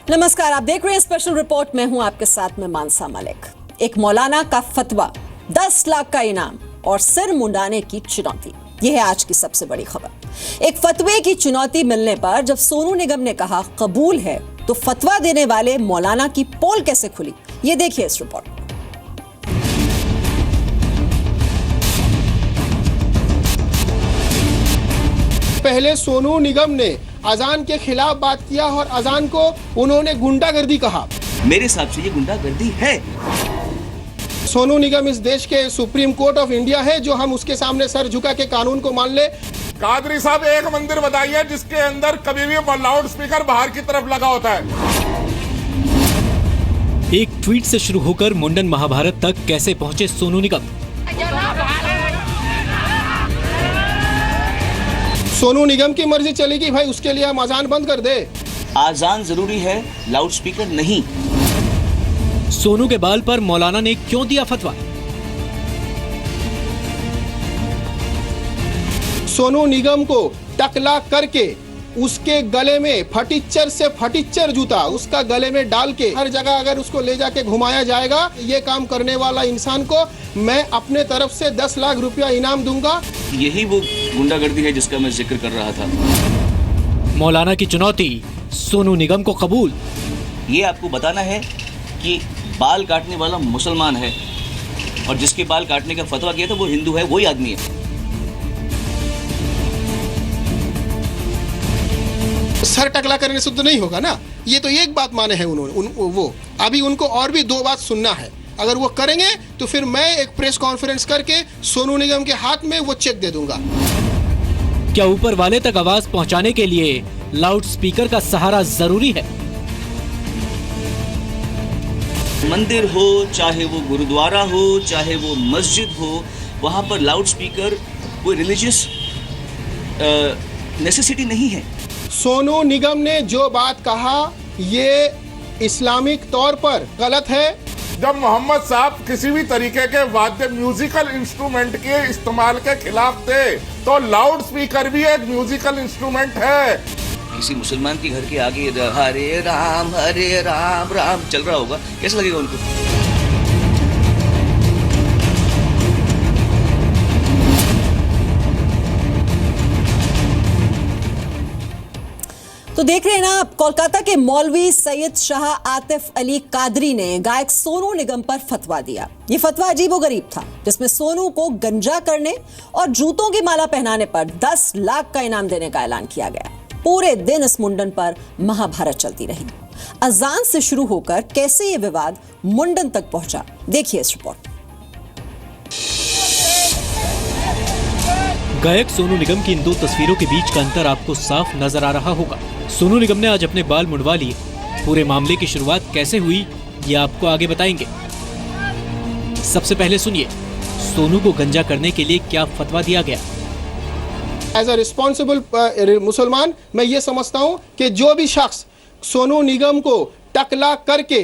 नमस्कार, आप देख रहे हैं स्पेशल रिपोर्ट। मैं हूं आपके साथ में मानसा मलिक। एक मौलाना का फतवा, 10 लाख का इनाम और सिर मुंडाने की चुनौती, यह है आज की सबसे बड़ी खबर। एक फतवे की चुनौती मिलने पर जब सोनू निगम ने कहा कबूल है, तो फतवा देने वाले मौलाना की पोल कैसे खुली, ये देखिए इस रिपोर्ट। पहले सोनू निगम ने अजान के खिलाफ बात किया और अजान को उन्होंने गुंडागर्दी कहा। मेरे हिसाब से ये गुंडागर्दी है। सोनू निगम इस देश के सुप्रीम कोर्ट ऑफ इंडिया है, जो हम उसके सामने सर झुका के कानून को मान ले। कादरी साहब, एक मंदिर बताइए जिसके अंदर कभी भी लाउड स्पीकर बाहर की तरफ लगा होता है। एक ट्वीट से शुरू होकर मुंडन महाभारत तक कैसे पहुंचे सोनू निगम। सोनू निगम की मर्जी चलेगी भाई, उसके लिए हम अजान बंद कर दे। आजान जरूरी है, लाउड स्पीकर नहीं। सोनू के बाल पर मौलाना ने क्यों दिया फतवा? सोनू निगम को टकला करके उसके गले में फटीचर से फटीचर जूता उसका गले में डाल के हर जगह अगर उसको ले जाके घुमाया जाएगा, ये काम करने वाला इंसान को मैं अपने तरफ से 10 लाख रुपया इनाम दूंगा। यही वो गुंडागर्दी है जिसका मैं जिक्र कर रहा था। मौलाना की चुनौती, सोनू निगम को कबूल। ये आपको बताना है कि बाल काटने वाला मुसलमान है और जिसके बाल काटने का फतवा किया था वो हिंदू है, वही आदमी है। सर टकला करने से तो नहीं होगा ना। ये तो एक बात माने हैं उन्होंने, वो अभी उनको और भी 2 बात सुनना है। अगर वो करेंगे तो फिर मैं एक प्रेस कॉन्फ्रेंस करके सोनू निगम के हाथ में वो चेक दे दूंगा। क्या ऊपर वाले तक आवाज पहुंचाने के लिए लाउड स्पीकर का सहारा जरूरी है? मंदिर हो, चाहे वो गुरुद्वारा हो, चाहे वो मस्जिद हो, वहां पर लाउड स्पीकर कोई रिलीजियस नेसेसिटी नहीं है। सोनू निगम ने जो बात कहा ये इस्लामिक तौर पर गलत है। जब मोहम्मद साहब किसी भी तरीके के वाद्य म्यूजिकल इंस्ट्रूमेंट के इस्तेमाल के खिलाफ थे, तो लाउड स्पीकर भी एक म्यूजिकल इंस्ट्रूमेंट है। किसी मुसलमान के घर के आगे हरे राम राम चल रहा होगा, कैसा लगेगा उनको? तो देख रहे हैं ना आप, कोलकाता के मौलवी सैयद शाह आतिफ अली कादरी ने गायक सोनू निगम पर फतवा दिया। ये फतवा अजीबोगरीब था, जिसमें सोनू को गंजा करने और जूतों की माला पहनाने पर 10 लाख का इनाम देने का ऐलान किया गया। पूरे दिन इस मुंडन पर महाभारत चलती रही। अजान से शुरू होकर कैसे ये विवाद मुंडन तक पहुंचा, देखिए इस रिपोर्ट। गायक सोनू निगम की इन 2 तस्वीरों के बीच का अंतर आपको साफ नजर आ रहा होगा। सोनू निगम ने आज अपने बाल मुंडवा लिए। पूरे मामले की शुरुआत कैसे हुई, ये आपको आगे बताएंगे। सबसे पहले सुनिए, सोनू को गंजा करने के लिए क्या फतवा दिया गया। एज अ रिस्पॉन्सिबल मुसलमान मैं ये समझता हूँ कि जो भी शख्स सोनू निगम को टकला करके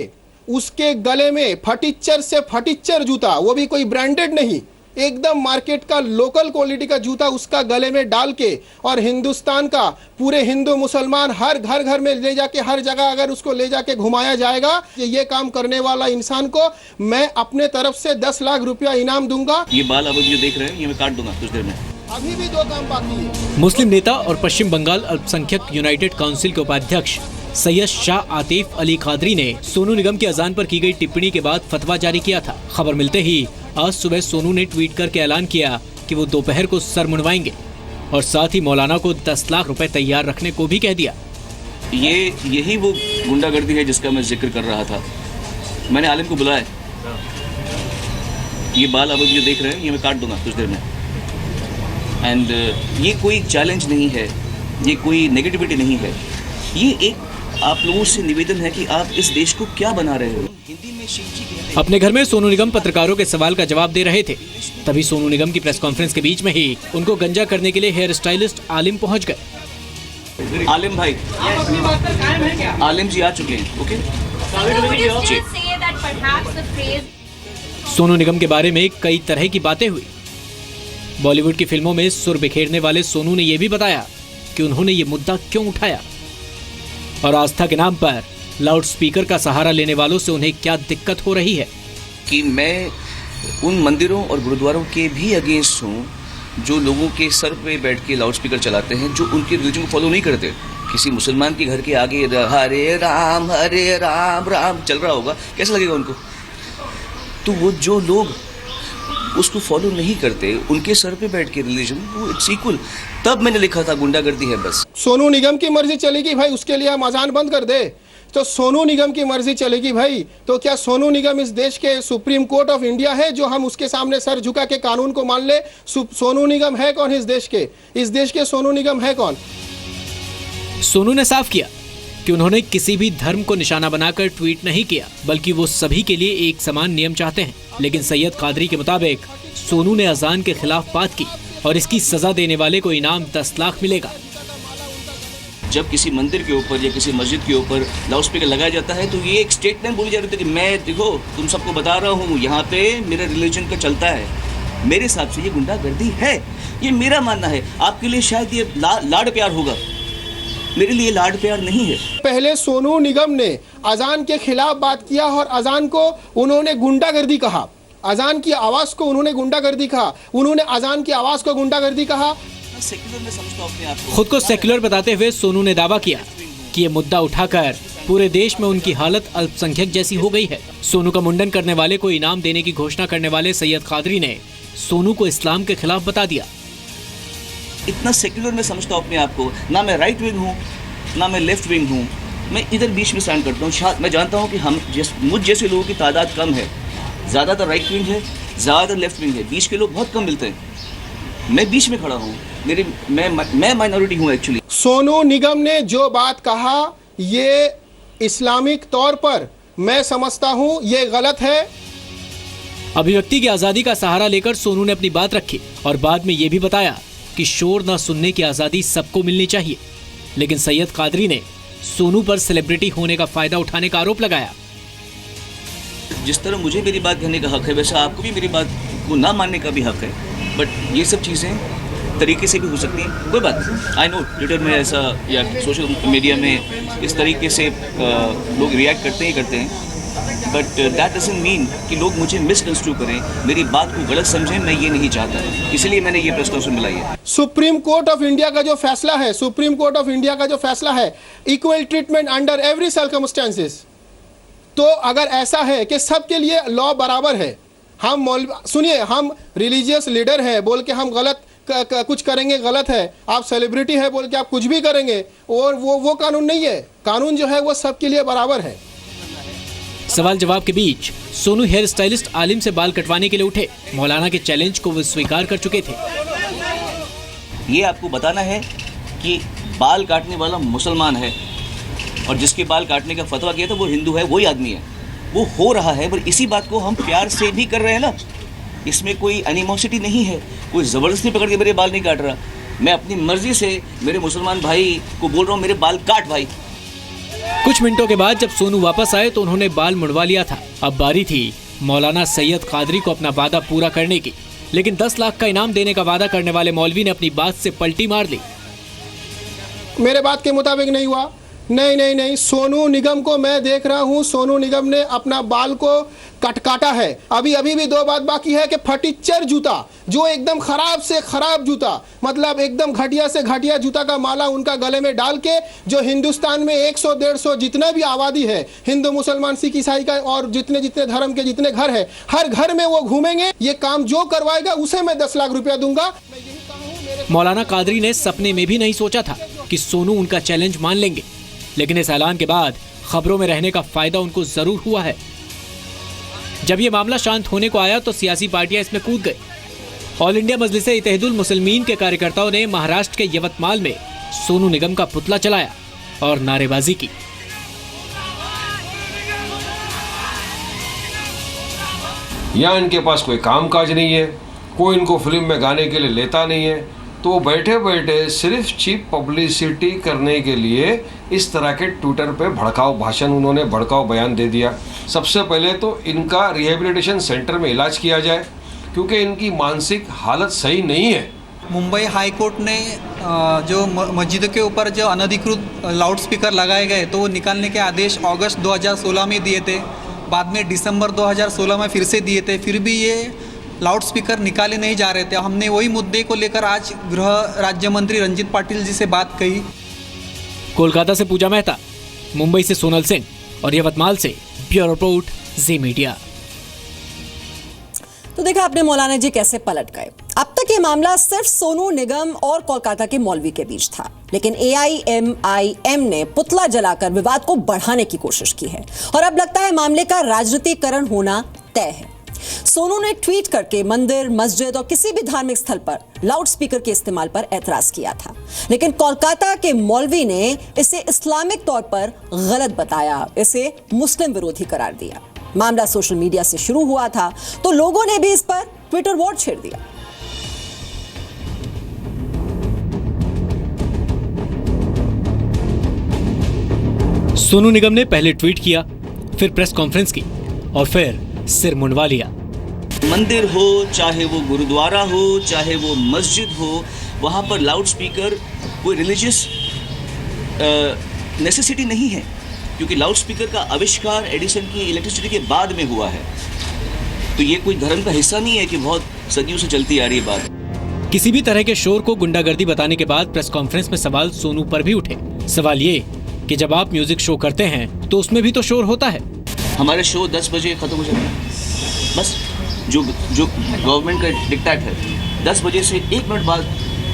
उसके गले में फटीचर से फटीचर जूता, वो भी कोई ब्रांडेड नहीं, एकदम मार्केट का लोकल क्वालिटी का जूता उसका गले में डाल के और हिंदुस्तान का पूरे हिंदू मुसलमान हर घर में ले जाके हर जगह अगर उसको ले जाके घुमाया जाएगा, ये काम करने वाला इंसान को मैं अपने तरफ से 10 लाख रुपया इनाम दूंगा। ये बाल अब जो देख रहे हैं ये मैं काट दूंगा कुछ देर में। अभी भी 2 काम बाकी है। मुस्लिम नेता और पश्चिम बंगाल अल्पसंख्यक यूनाइटेड काउंसिल के उपाध्यक्ष सैयद शाह आतिफ अली कादरी ने सोनू निगम की अजान पर की गई टिप्पणी के बाद फतवा जारी किया था। खबर मिलते ही आज सुबह सोनू ने ट्वीट करके ऐलान किया कि वो दोपहर को सर मुंडवाएंगे और साथ ही मौलाना को 10 लाख रुपए तैयार रखने को भी कह दिया। यही वो गुंडागर्दी है जिसका मैं जिक्र कर रहा था। मैंने आलिम को बुलाया। ये बाल अब जो देख रहे हैं ये मैं काट दूंगा कुछ देर में। एंड ये कोई चैलेंज नहीं है, ये कोई नेगेटिविटी नहीं है। ये एक आप लोगों से निवेदन है कि आप इस देश को क्या बना रहे हो। हिंदी में अपने घर में सोनू निगम पत्रकारों के सवाल का जवाब दे रहे थे, तभी सोनू निगम की प्रेस कॉन्फ्रेंस के बीच में ही उनको गंजा करने के लिए हेयर स्टाइलिस्ट आलिम पहुंच गए। आलिम भाई, आलिम जी आ चुके हैं। ओके, सोनू निगम के बारे में कई तरह की बातें हुई। बॉलीवुड की फिल्मों में सुर बिखेरने वाले सोनू ने यह भी बताया कि उन्होंने ये मुद्दा क्यों उठाया और आस्था के नाम पर लाउड स्पीकर का सहारा लेने वालों से उन्हें क्या दिक्कत हो रही है। कि मैं उन मंदिरों और गुरुद्वारों के भी अगेंस्ट हूँ जो लोगों के सर पे बैठ के लाउड स्पीकर चलाते हैं, जो उनके रिलीजन को फॉलो नहीं करते। किसी मुसलमान के घर के आगे हरे राम राम चल रहा होगा, कैसा लगेगा उनको? तो वो जो लोग उसको फॉलो नहीं करते, उनके सर पे बैठ के रिलीजन, वो इट्स इक्वल। तब मैंने लिखा था गुंडागर्दी है बस। सोनू निगम की मर्जी चलेगी भाई, उसके लिए हम अजान बंद कर दे। तो सोनू निगम की मर्जी चलेगी भाई, तो क्या सोनू निगम इस देश के सुप्रीम कोर्ट ऑफ इंडिया है जो हम उसके सामने सर झुका के कानून को मान ले? सोनू निगम है कौन इस देश के सोनू निगम है कौन? सोनू ने साफ किया कि उन्होंने किसी भी धर्म को निशाना बनाकर ट्वीट नहीं किया, बल्कि वो सभी के लिए एक समान नियम चाहते हैं। लेकिन सैयद कादरी के मुताबिक सोनू ने अजान के खिलाफ बात की और इसकी सजा देने वाले को इनाम 10 लाख मिलेगा। जब किसी मंदिर के ऊपर या किसी मस्जिद के ऊपर लाउड स्पीकर लगाया जाता है तो ये एक स्टेटमेंट बोली जा रही थी कि मैं देखो तुम सबको बता रहा हूँ, यहाँ पे मेरा रिलीजन का चलता है। मेरे हिसाब से ये गुंडागर्दी है, ये मेरा मानना है। आपके लिए शायद ये लाड प्यार होगा, मेरे लिए लाड प्यार नहीं है। पहले सोनू निगम ने अजान के खिलाफ बात किया और अजान को उन्होंने गुंडागर्दी कहा, अजान की आवाज को उन्होंने गुंडागर्दी कहा, उन्होंने अजान की आवाज को गुंडागर्दी कहा। सेक्युलर में समझता हूं अपने आप को। खुद को सेक्युलर बताते हुए सोनू ने दावा किया कि ये मुद्दा उठाकर पूरे देश में उनकी हालत अल्पसंख्यक जैसी हो गई है। सोनू का मुंडन करने वाले को इनाम देने की घोषणा करने वाले सैयद कादरी ने सोनू को इस्लाम के खिलाफ बता दिया। इतना सेक्युलर में समझता हूँ अपने आप को, ना मैं राइट विंग हूँ ना मैं लेफ्ट विंग हूँ, मैं इधर बीच में स्टैंड करता हूँ। मैं जानता हूँ कि मुझ जैसे लोगों की तादाद कम है, ज़्यादातर राइट विंग है, ज़्यादातर लेफ्ट विंग है, बीच के लोग बहुत कम मिलते हैं। मैं बीच में खड़ा हूँ, मैं माइनॉरिटी हूँ एक्चुअली। सोनू निगम ने जो बात कहा ये इस्लामिक तौर पर मैं समझता हूँ ये गलत है। अभिव्यक्ति की आजादी का सहारा लेकर सोनू ने अपनी बात रखी और बाद में ये भी बताया कि शोर न सुनने की आजादी सबको मिलनी चाहिए। लेकिन सैयद कादरी ने सोनू पर सेलिब्रिटी होने का फायदा उठाने का आरोप लगाया। जिस तरह मुझे मेरी बात कहने का हक है, वैसा आपको भी मेरी बात को ना मानने का भी हक है। बट ये सब चीज़ें तरीके से भी हो सकती हैं, कोई बात नहीं। आई नो ट्विटर में ऐसा या सोशल मीडिया में इस तरीके से लोग रिएक्ट करते हैं, बट दैट डजंट मीन कि लोग मुझे मिसकंस्ट्रू करें, मेरी बात को गलत समझें। मैं ये नहीं चाहता, इसलिए मैंने ये प्रेस कॉन्फ्रेंस बुलाई है। सुप्रीम कोर्ट ऑफ इंडिया का जो फैसला है, सुप्रीम कोर्ट ऑफ इंडिया का जो फैसला है, equal treatment under every circumstances. तो अगर ऐसा है कि सबके लिए लॉ बराबर है, हम सुनिए, हम रिलीजियस लीडर हैं बोल के हम गलत कुछ करेंगे गलत है, आप सेलिब्रिटी है बोल के आप कुछ भी करेंगे, और वो कानून नहीं है। कानून जो है वो सबके लिए बराबर है। सवाल जवाब के बीच सोनू हेयर स्टाइलिस्ट आलिम से बाल कटवाने के लिए उठे। मौलाना के चैलेंज को वो स्वीकार कर चुके थे। ये आपको बताना है कि बाल काटने वाला मुसलमान है और जिसके बाल काटने का फतवा किया था वो हिंदू है, वही आदमी है। वो हो रहा है, पर इसी बात को हम प्यार से भी कर रहे हैं ना, इसमें कोई एनिमोसिटी नहीं है, कोई ज़बरदस्ती पकड़ के मेरे बाल नहीं काट रहा। मैं अपनी मर्जी से मेरे मुसलमान भाई को बोल रहा हूँ मेरे बाल काट भाई। कुछ मिनटों के बाद जब सोनू वापस आए तो उन्होंने बाल मुड़वा लिया था। अब बारी थी मौलाना सैयद कादरी को अपना वादा पूरा करने की। लेकिन 10 लाख का इनाम देने का वादा करने वाले मौलवी ने अपनी बात से पलटी मार ली। मेरे बात के मुताबिक नहीं हुआ। नहीं, सोनू निगम को मैं देख रहा हूँ, सोनू निगम ने अपना बाल को काटा है। अभी भी 2 बात बाकी है कि फटीचर जूता, जो एकदम खराब से खराब जूता, मतलब एकदम घटिया से घटिया जूता का माला उनका गले में डाल के, जो हिंदुस्तान में 100-150 जितना भी आबादी है, हिंदू मुसलमान सिख ईसाई का, और जितने धर्म के जितने घर है, हर घर में वो घूमेंगे। ये काम जो करवाएगा उसे मैं 10 लाख रुपया दूंगा। मौलाना कादरी ने सपने में भी नहीं सोचा था कि सोनू उनका चैलेंज मान लेंगे। लेकिन इस ऐलान के बाद खबरों में रहने का फायदा उनको जरूर हुआ है। जब ये मामला शांत होने को आया तो सियासी पार्टियां इसमें कूद गई। ऑल इंडिया मजलिस इत्तेहादुल मुस्लिमीन के कार्यकर्ताओं ने महाराष्ट्र के यवतमाल में सोनू निगम का पुतला चलाया और नारेबाजी की। यहाँ इनके पास कोई कामकाज नहीं है, कोई इनको फिल्म में गाने के लिए लेता नहीं है, तो बैठे बैठे सिर्फ चीप पब्लिसिटी करने के लिए इस तरह के ट्विटर पे भड़काऊ भाषण, उन्होंने भड़काऊ बयान दे दिया। सबसे पहले तो इनका रिहेबिलिटेशन सेंटर में इलाज किया जाए, क्योंकि इनकी मानसिक हालत सही नहीं है। मुंबई हाई कोर्ट ने जो मस्जिद के ऊपर जो अनधिकृत लाउड स्पीकर लगाए गए तो वो निकालने के आदेश अगस्त 2016 में दिए थे, बाद में दिसंबर 2016 में फिर से दिए थे, फिर भी ये लाउड स्पीकर निकाले नहीं जा रहे थे। हमने वही मुद्दे को लेकर आज गृह राज्य मंत्री रंजीत पाटिल जी से बात कही। कोलकाता से पूजा मेहता, मुंबई से सोनल सिंह और यवतमाल से ब्यूरो रिपोर्ट जी मीडिया। तो देखा आपने मौलाना जी कैसे पलट गए। अब तक ये मामला सिर्फ सोनू निगम और कोलकाता के मौलवी के बीच था, लेकिन AIMIM ने पुतला जलाकर विवाद को बढ़ाने की कोशिश की है और अब लगता है मामले का राजनीतिकरण होना तय है। सोनू ने ट्वीट करके मंदिर, मस्जिद और किसी भी धार्मिक स्थल पर लाउड स्पीकर के इस्तेमाल पर एतराज किया था, लेकिन कोलकाता के मौलवी ने इसे इस्लामिक तौर पर गलत बताया, इसे मुस्लिम विरोधी करार दिया। मामला सोशल मीडिया से शुरू हुआ था तो लोगों ने भी इस पर ट्विटर वॉर छेड़ दिया। सोनू निगम ने पहले ट्वीट किया, फिर प्रेस कॉन्फ्रेंस की और फिर सिर मुंडवा लिया। मंदिर हो, चाहे वो गुरुद्वारा हो, चाहे वो मस्जिद हो, वहाँ पर लाउड स्पीकर कोई रिलीजियस नेसेसिटी नहीं है, क्योंकि लाउड स्पीकर का आविष्कार एडिसन की इलेक्ट्रिसिटी के बाद में हुआ है। तो ये कोई धर्म का हिस्सा नहीं है कि बहुत सदियों से चलती आ रही है बात। किसी भी तरह के शोर को गुंडागर्दी बताने के बाद प्रेस कॉन्फ्रेंस में सवाल सोनू पर भी उठे। सवाल ये कि जब आप म्यूजिक शो करते हैं तो उसमें भी तो शोर होता है। हमारे शो 10 बजे खत्म हो जाता है, बस जो गवर्नमेंट का डिक्टेट है। 10 बजे से 1 मिनट बाद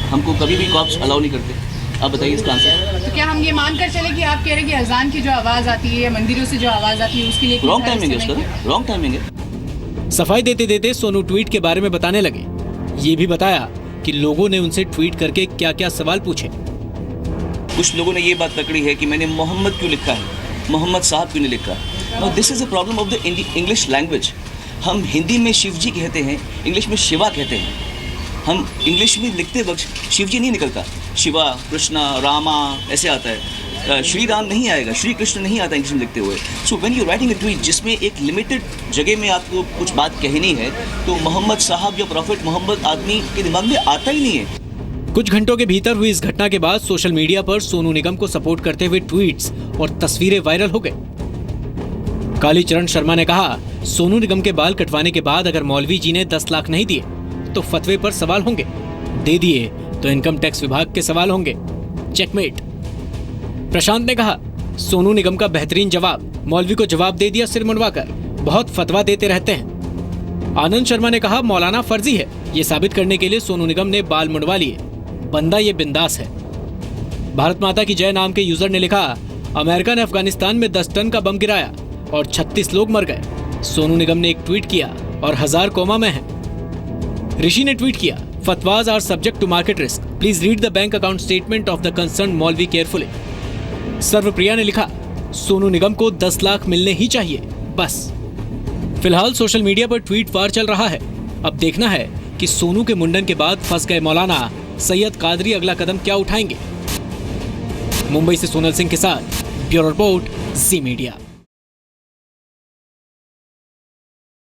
हमको कभी भी कॉप्स अलाउ नहीं करते। आप बताइए इसका आंसर। तो क्या हम ये मानकर चले कि आप कह रहे हैं कि अजान की जो आवाज़ आती है या मंदिरों से जो आवाज़ आती है उसके लिए रॉन्ग टाइमिंग है उसका, रॉन्ग टाइमिंग है। सफाई देते देते सोनू ट्वीट के बारे में बताने लगे। ये भी बताया कि लोगों ने उनसे ट्वीट करके क्या क्या सवाल पूछे। कुछ लोगों ने ये बात पकड़ी है कि मैंने मोहम्मद क्यों लिखा है, मोहम्मद साहब क्यों नहीं लिखा। Now this is a problem of the English language. हम हिंदी में शिव जी कहते हैं, इंग्लिश में शिवा कहते हैं। हम इंग्लिश में लिखते वक्त शिव जी नहीं निकलता, शिवा, कृष्णा, रामा ऐसे आता है। श्री राम नहीं आएगा, श्री कृष्ण नहीं आता इंग्लिश में लिखते हुए। So when you writing a tweet जिसमें एक लिमिटेड जगह में आपको कुछ बात कहनी है, तो मोहम्मद साहब या प्रॉफिट मोहम्मद आदमी के दिमाग में आता ही नहीं है। कुछ घंटों के भीतर हुई इस घटना के बाद सोशल मीडिया पर सोनू निगम को सपोर्ट करते हुए ट्वीट्स और तस्वीरें वायरल हो गए। कालीचरण शर्मा ने कहा, सोनू निगम के बाल कटवाने के बाद अगर मौलवी जी ने 10 लाख नहीं दिए तो फतवे पर सवाल होंगे, दे दिए तो इनकम टैक्स विभाग के सवाल होंगे। चेकमेट। प्रशांत ने कहा, सोनू निगम का बेहतरीन जवाब, मौलवी को जवाब दे दिया सिर मुंडवाकर, बहुत फतवा देते रहते हैं। आनंद शर्मा ने कहा, मौलाना फर्जी है, ये साबित करने के लिए सोनू निगम ने बाल मुंडवा लिए, बंदा ये बिंदास है। भारत माता की जय नाम के यूजर ने लिखा, अमेरिका ने अफगानिस्तान में 10 टन का बम गिराया और 36 लोग मर गए। सोनू निगम ने एक ट्वीट किया और 1000 कोमा में है। ऋषि ने ट्वीट किया, fatwas are subject to market risk, please read the bank account statement of the concern maulvi carefully. Sarvapriya ने लिखा, सोनू निगम को 10 लाख मिलने ही चाहिए बस। फिलहाल सोशल मीडिया पर ट्वीट वार चल रहा है। अब देखना है कि सोनू के मुंडन के बाद फंस गए मौलाना सैयद कादरी अगला कदम क्या उठाएंगे। मुंबई से सोनल सिंह के साथ ब्यूरो रिपोर्ट जी मीडिया।